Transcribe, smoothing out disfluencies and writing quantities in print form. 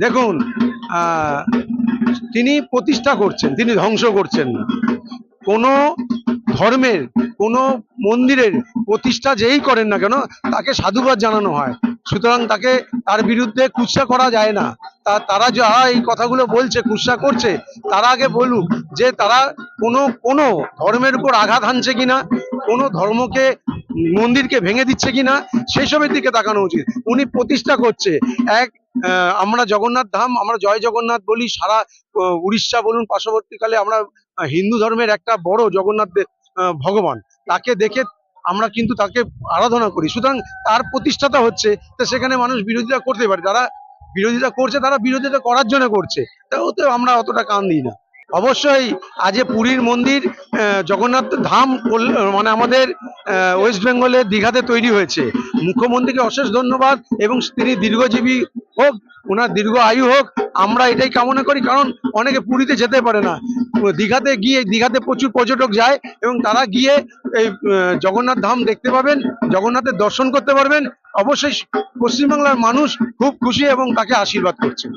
দেখুন, তিনি প্রতিষ্ঠা করছেন, তিনি ধ্বংস করছেন না। কোনো ধর্মের, কোনো মন্দিরের প্রতিষ্ঠা যেই করেন না কেন, তাকে সাধুবাদ জানানো হয়। সুতরাং তার বিরুদ্ধে কুৎসা করা যায় না। তারা যারা এই কথাগুলো বলছে, কুৎসা করছে, তারা আগে বলুক যে তারা কোনো ধর্মের উপর আঘাত হানছে কিনা, কোনো ধর্মকে, মন্দিরকে ভেঙে দিচ্ছে কিনা, সেই সবের দিকে তাকানো উচিত। উনি প্রতিষ্ঠা করছে এক, আমরা জগন্নাথ ধাম, আমরা জয় জগন্নাথ বলি, সারা উড়িষ্যা বলুন, পার্শ্ববর্তীকালে আমরা হিন্দু ধর্মের একটা বড় জগন্নাথ ভগবান, তাকে দেখে আমরা কিন্তু তাকে আরাধনা করি। সুতরাং তার প্রতিষ্ঠাতা হচ্ছে, তো সেখানে মানুষ বিরোধিতা করতে পারে। যারা বিরোধিতা করছে তারা বিরোধিতা করার জন্য করছে, তা ওতে আমরা অতটা কান দিই না। অবশ্যই আজ পুরীর মন্দির, জগন্নাথ ধাম মানে আমাদের ওয়েস্ট বেঙ্গলের দীঘাতে তৈরি হয়েছে। মুখ্যমন্ত্রীকে অশেষ ধন্যবাদ, এবং তিনি দীর্ঘজীবী হোক, ওনার দীর্ঘ আয়ু হোক, আমরা এটাই কামনা করি। কারণ অনেকে পুরীতে যেতে পারে না, দীঘাতে প্রচুর পর্যটক যায়, এবং তারা গিয়ে এই জগন্নাথ ধাম দেখতে পাবেন, জগন্নাথের দর্শন করতে পারবেন। অবশ্যই পশ্চিমবাংলার মানুষ খুব খুশি এবং তাকে আশীর্বাদ করছে।